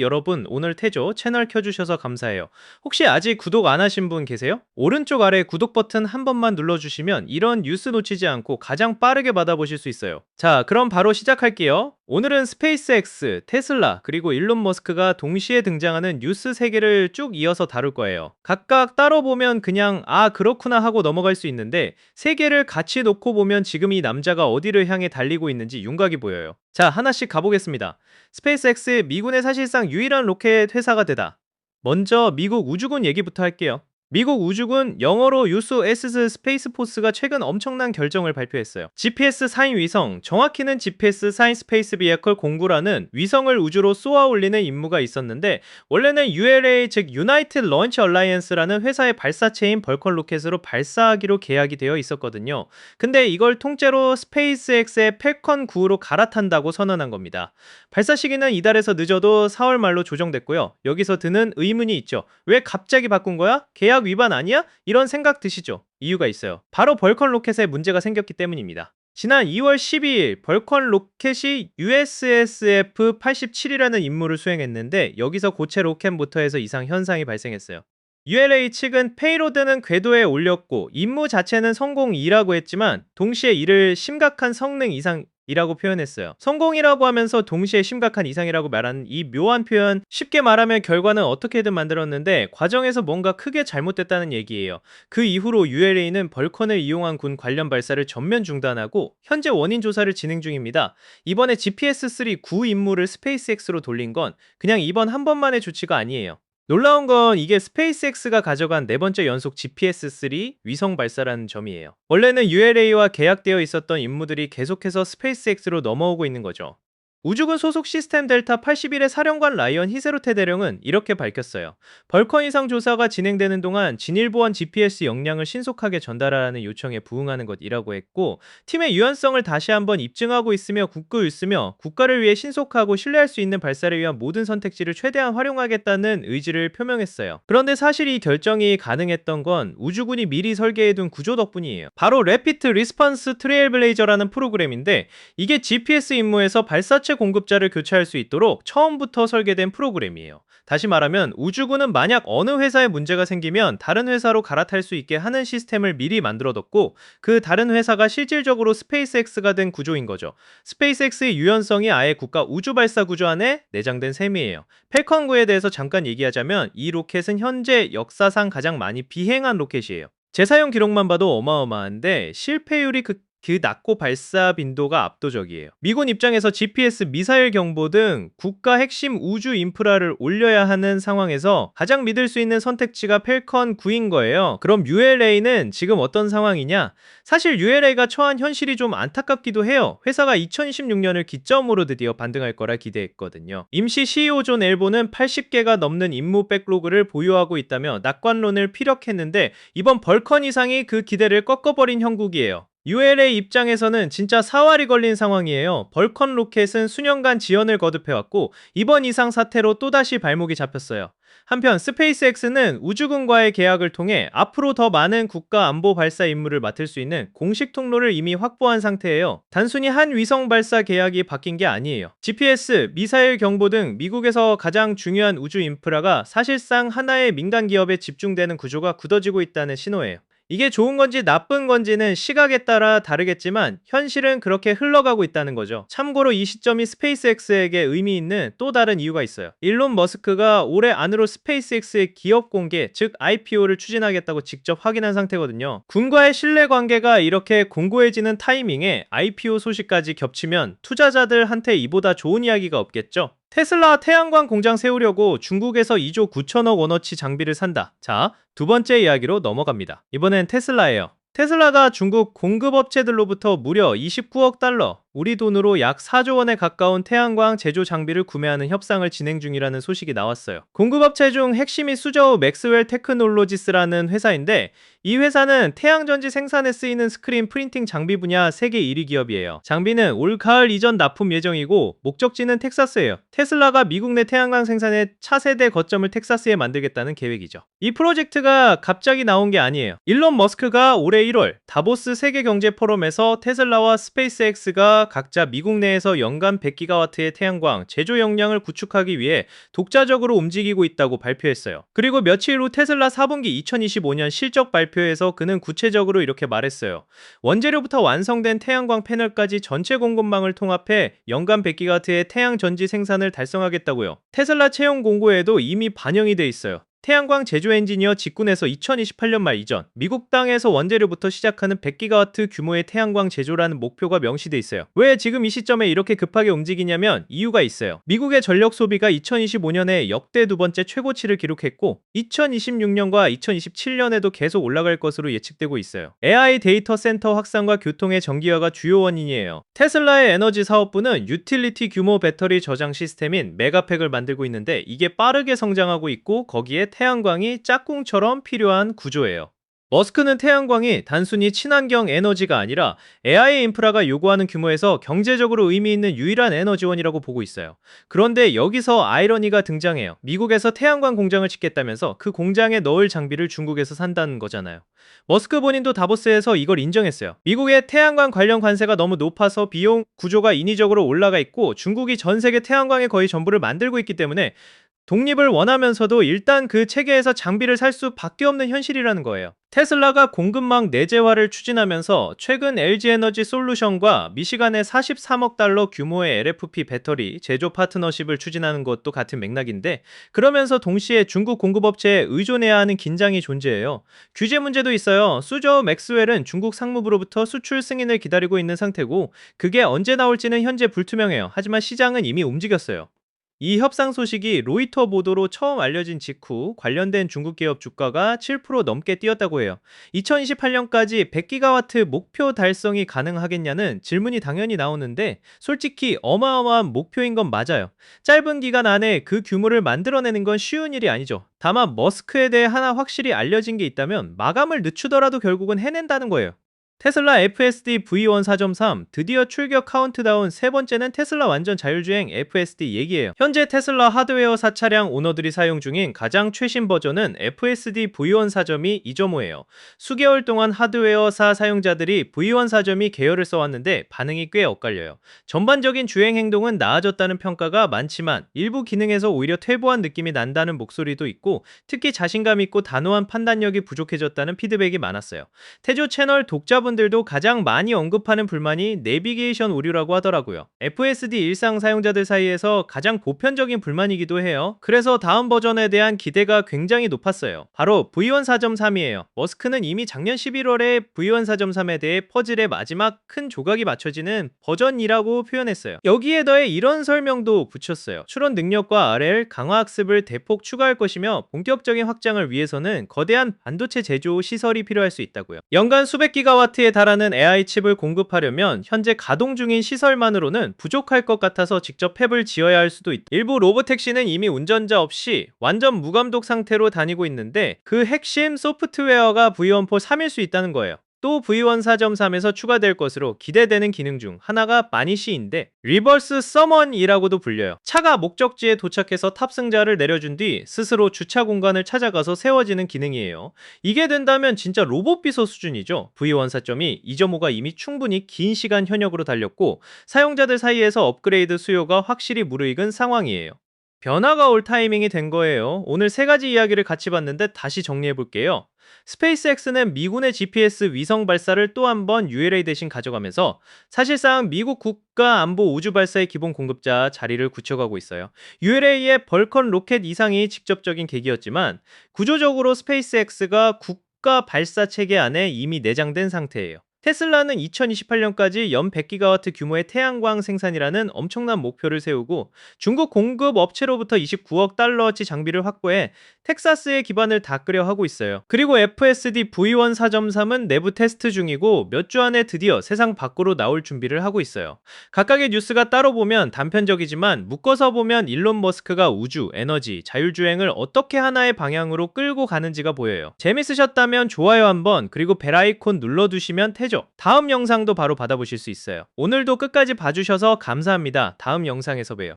여러분, 오늘 태조 채널 켜주셔서 감사해요. 혹시 아직 구독 안 하신 분 계세요? 오른쪽 아래 구독 버튼 한 번만 눌러주시면 이런 뉴스 놓치지 않고 가장 빠르게 받아보실 수 있어요. 자, 그럼 바로 시작할게요. 오늘은 스페이스X, 테슬라, 그리고 일론 머스크가 동시에 등장하는 뉴스 3개를 쭉 이어서 다룰 거예요. 각각 따로 보면 그냥 그렇구나 하고 넘어갈 수 있는데 3개를 같이 놓고 보면 지금 이 남자가 어디를 향해 달리고 있는지 윤곽이 보여요. 자, 하나씩 가보겠습니다. 스페이스X, 미군의 사실상 유일한 로켓 회사가 되다. 먼저 미국 우주군 얘기부터 할게요. 미국 우주군, 영어로 US 스페이스 포스가 최근 엄청난 결정을 발표했어요. GPS 사인 위성, 정확히는 GPS 사인 스페이스 비에컬 공구라는 위성을 우주로 쏘아 올리는 임무가 있었는데, 원래는 ULA 즉 유나이티드 런치 얼라이언스라는 회사의 발사체인 벌컨 로켓으로 발사하기로 계약이 되어 있었거든요. 근데 이걸 통째로 스페이스X의 펠컨 9로 갈아탄다고 선언한 겁니다. 발사 시기는 이달에서 늦어도 4월 말로 조정됐고요. 여기서 드는 의문이 있죠. 왜 갑자기 바꾼 거야? 계약 위반 아니야? 이런 생각 드시죠? 이유가 있어요. 바로 벌컨 로켓에 문제가 생겼기 때문입니다. 지난 2월 12일 벌컨 로켓이 USSF-87이라는 임무를 수행했는데, 여기서 고체 로켓 모터에서 이상 현상이 발생했어요. ULA 측은 페이로드는 궤도에 올렸고 임무 자체는 성공이라고 했지만, 동시에 이를 심각한 성능 이상이라고 표현했어요. 성공이라고 하면서 동시에 심각한 이상이라고 말하는 이 묘한 표현, 쉽게 말하면 결과는 어떻게든 만들었는데 과정에서 뭔가 크게 잘못됐다는 얘기예요. 그 이후로 ULA는 벌컨을 이용한 군 관련 발사를 전면 중단하고 현재 원인 조사를 진행 중입니다. 이번에 GPS-3 구 임무를 스페이스X로 돌린 건 그냥 이번 한 번만의 조치가 아니에요. 놀라운 건 이게 스페이스X가 가져간 네 번째 연속 GPS-3 위성 발사라는 점이에요. 원래는 ULA와 계약되어 있었던 임무들이 계속해서 스페이스X로 넘어오고 있는 거죠. 우주군 소속 시스템 델타 81의 사령관 라이언 히세로테 대령은 이렇게 밝혔어요. 벌컨 이상 조사가 진행되는 동안 진일보한 GPS 역량을 신속하게 전달하라는 요청에 부응하는 것이라고 했고, 팀의 유연성을 다시 한번 입증하고 있으며 굳고 있으며 국가를 위해 신속하고 신뢰할 수 있는 발사를 위한 모든 선택지를 최대한 활용하겠다는 의지를 표명했어요. 그런데 사실 이 결정이 가능했던 건 우주군이 미리 설계해둔 구조 덕분이에요. 바로 레피트 리스폰스 트레일블레이저라는 프로그램인데, 이게 GPS 임무에서 발사체 공급자를 교체할 수 있도록 처음부터 설계된 프로그램이에요. 다시 말하면 우주군은 만약 어느 회사에 문제가 생기면 다른 회사로 갈아탈 수 있게 하는 시스템을 미리 만들어뒀고, 그 다른 회사가 실질적으로 스페이스X가 된 구조인 거죠. 스페이스X의 유연성이 아예 국가 우주 발사 구조 안에 내장된 셈이에요. 펠컨 9에 대해서 잠깐 얘기하자면, 이 로켓은 현재 역사상 가장 많이 비행한 로켓이에요. 재사용 기록만 봐도 어마어마한데 실패율이 낮고 발사 빈도가 압도적이에요. 미군 입장에서 GPS, 미사일 경보 등 국가 핵심 우주 인프라를 올려야 하는 상황에서 가장 믿을 수 있는 선택지가 펠컨 9인 거예요. 그럼 ULA는 지금 어떤 상황이냐? 사실 ULA가 처한 현실이 좀 안타깝기도 해요. 회사가 2016년을 기점으로 드디어 반등할 거라 기대했거든요. 임시 CEO 존 엘보는 80개가 넘는 임무 백로그를 보유하고 있다며 낙관론을 피력했는데, 이번 벌컨 이상이 그 기대를 꺾어버린 형국이에요. ULA 입장에서는 진짜 사활이 걸린 상황이에요. 벌컨 로켓은 수년간 지연을 거듭해왔고 이번 이상 사태로 또다시 발목이 잡혔어요. 한편 스페이스X는 우주군과의 계약을 통해 앞으로 더 많은 국가 안보 발사 임무를 맡을 수 있는 공식 통로를 이미 확보한 상태예요. 단순히 한 위성 발사 계약이 바뀐 게 아니에요. GPS, 미사일 경보 등 미국에서 가장 중요한 우주 인프라가 사실상 하나의 민간 기업에 집중되는 구조가 굳어지고 있다는 신호예요. 이게 좋은 건지 나쁜 건지는 시각에 따라 다르겠지만 현실은 그렇게 흘러가고 있다는 거죠. 참고로 이 시점이 스페이스X에게 의미 있는 또 다른 이유가 있어요. 일론 머스크가 올해 안으로 스페이스X의 기업 공개, 즉 IPO를 추진하겠다고 직접 확인한 상태거든요. 군과의 신뢰 관계가 이렇게 공고해지는 타이밍에 IPO 소식까지 겹치면 투자자들한테 이보다 좋은 이야기가 없겠죠. 테슬라 태양광 공장 세우려고 중국에서 2조 9천억 원어치 장비를 산다. 자, 두 번째 이야기로 넘어갑니다. 이번엔 테슬라예요. 테슬라가 중국 공급업체들로부터 무려 29억 달러, 우리 돈으로 약 4조 원에 가까운 태양광 제조 장비를 구매하는 협상을 진행 중이라는 소식이 나왔어요. 공급업체 중 핵심이 수저우 맥스웰 테크놀로지스라는 회사인데, 이 회사는 태양전지 생산에 쓰이는 스크린 프린팅 장비 분야 세계 1위 기업이에요. 장비는 올 가을 이전 납품 예정이고 목적지는 텍사스예요. 테슬라가 미국 내 태양광 생산의 차세대 거점을 텍사스에 만들겠다는 계획이죠. 이 프로젝트가 갑자기 나온 게 아니에요. 일론 머스크가 올해 1월 다보스 세계 경제 포럼에서 테슬라와 스페이스X가 각자 미국 내에서 연간 100기가와트의 태양광 제조 역량을 구축하기 위해 독자적으로 움직이고 있다고 발표했어요. 그리고 며칠 후 테슬라 4분기 2025년 실적 발표에서 그는 구체적으로 이렇게 말했어요. 원재료부터 완성된 태양광 패널까지 전체 공급망을 통합해 연간 100기가와트의 태양 전지 생산을 달성하겠다고요. 테슬라 채용 공고에도 이미 반영이 돼 있어요. 태양광 제조 엔지니어 직군에서 2028년 말 이전 미국 땅에서 원재료부터 시작하는 100기가와트 규모의 태양광 제조라는 목표가 명시돼 있어요. 왜 지금 이 시점에 이렇게 급하게 움직이냐면 이유가 있어요. 미국의 전력 소비가 2025년에 역대 두 번째 최고치를 기록했고 2026년과 2027년에도 계속 올라갈 것으로 예측되고 있어요. AI 데이터 센터 확산과 교통의 전기화가 주요 원인이에요. 테슬라의 에너지 사업부는 유틸리티 규모 배터리 저장 시스템인 메가팩을 만들고 있는데 이게 빠르게 성장하고 있고 거기에 태양광이 짝꿍처럼 필요한 구조예요. 머스크는 태양광이 단순히 친환경 에너지가 아니라 AI 인프라가 요구하는 규모에서 경제적으로 의미 있는 유일한 에너지원이라고 보고 있어요. 그런데 여기서 아이러니가 등장해요. 미국에서 태양광 공장을 짓겠다면서 그 공장에 넣을 장비를 중국에서 산다는 거잖아요. 머스크 본인도 다보스에서 이걸 인정했어요. 미국의 태양광 관련 관세가 너무 높아서 비용 구조가 인위적으로 올라가 있고 중국이 전 세계 태양광의 거의 전부를 만들고 있기 때문에 독립을 원하면서도 일단 그 체계에서 장비를 살 수밖에 없는 현실이라는 거예요. 테슬라가 공급망 내재화를 추진하면서 최근 LG에너지 솔루션과 미시간의 43억 달러 규모의 LFP 배터리 제조 파트너십을 추진하는 것도 같은 맥락인데 그러면서 동시에 중국 공급업체에 의존해야 하는 긴장이 존재해요. 규제 문제도 있어요. 수저 맥스웰은 중국 상무부로부터 수출 승인을 기다리고 있는 상태고 그게 언제 나올지는 현재 불투명해요. 하지만 시장은 이미 움직였어요. 이 협상 소식이 로이터 보도로 처음 알려진 직후 관련된 중국 기업 주가가 7% 넘게 뛰었다고 해요. 2028년까지 100기가와트 목표 달성이 가능하겠냐는 질문이 당연히 나오는데 솔직히 어마어마한 목표인 건 맞아요. 짧은 기간 안에 그 규모를 만들어내는 건 쉬운 일이 아니죠. 다만 머스크에 대해 하나 확실히 알려진 게 있다면 마감을 늦추더라도 결국은 해낸다는 거예요. 테슬라 FSD V1 4.3 드디어 출격 카운트다운 세 번째는 테슬라 완전 자율주행 FSD 얘기예요. 현재 테슬라 하드웨어사 차량 오너들이 사용 중인 가장 최신 버전은 FSD V1 4.2 2.5예요. 수개월 동안 하드웨어사 사용자들이 V1 4.2 계열을 써왔는데 반응이 꽤 엇갈려요. 전반적인 주행 행동은 나아졌다는 평가가 많지만 일부 기능에서 오히려 퇴보한 느낌이 난다는 목소리도 있고 특히 자신감 있고 단호한 판단력이 부족해졌다는 피드백이 많았어요. 태조 채널 독자분들도 가장 많이 언급하는 불만이 내비게이션 오류라고 하더라고요. FSD 일상 사용자들 사이에서 가장 보편적인 불만이기도 해요. 그래서 다음 버전에 대한 기대가 굉장히 높았어요. 바로 V1 4.3이에요. 머스크는 이미 작년 11월에 V1 4.3에 대해 퍼즐의 마지막 큰 조각이 맞춰지는 버전이라고 표현했어요. 여기에 더해 이런 설명도 붙였어요. 추론 능력과 RL, 강화 학습을 대폭 추가할 것이며 본격적인 확장을 위해서는 거대한 반도체 제조 시설이 필요할 수 있다고요. 연간 수백 기가와트에 달하는 AI 칩을 공급하려면 현재 가동 중인 시설만으로는 부족할 것 같아서 직접 팹을 지어야 할 수도 있다. 일부 로보택시는 이미 운전자 없이 완전 무감독 상태로 다니고 있는데 그 핵심 소프트웨어가 V1.4 3일 수 있다는 거예요. 또 V1 4.3에서 추가될 것으로 기대되는 기능 중 하나가 바니시인데 리버스 서먼이라고도 불려요. 차가 목적지에 도착해서 탑승자를 내려준 뒤 스스로 주차 공간을 찾아가서 세워지는 기능이에요. 이게 된다면 진짜 로봇 비서 수준이죠. V1 4.2, 2.5가 이미 충분히 긴 시간 현역으로 달렸고 사용자들 사이에서 업그레이드 수요가 확실히 무르익은 상황이에요. 변화가 올 타이밍이 된 거예요. 오늘 세 가지 이야기를 같이 봤는데 다시 정리해 볼게요. 스페이스X는 미군의 GPS 위성 발사를 또 한 번 ULA 대신 가져가면서 사실상 미국 국가 안보 우주 발사의 기본 공급자 자리를 굳혀가고 있어요. ULA의 벌컨 로켓 이상이 직접적인 계기였지만 구조적으로 스페이스X가 국가 발사 체계 안에 이미 내장된 상태예요. 테슬라는 2028년까지 연 100기가와트 규모의 태양광 생산이라는 엄청난 목표를 세우고 중국 공급 업체로부터 29억 달러어치 장비를 확보해 텍사스에 기반을 닦으려 하고 있어요. 그리고 FSD V1 4.3은 내부 테스트 중이고 몇 주 안에 드디어 세상 밖으로 나올 준비를 하고 있어요. 각각의 뉴스가 따로 보면 단편적이지만 묶어서 보면 일론 머스크가 우주, 에너지, 자율주행을 어떻게 하나의 방향으로 끌고 가는지가 보여요. 재밌으셨다면 좋아요 한번 그리고 벨 아이콘 눌러두시면 되죠. 다음 영상도 바로 받아보실 수 있어요. 오늘도 끝까지 봐주셔서 감사합니다. 다음 영상에서 봬요.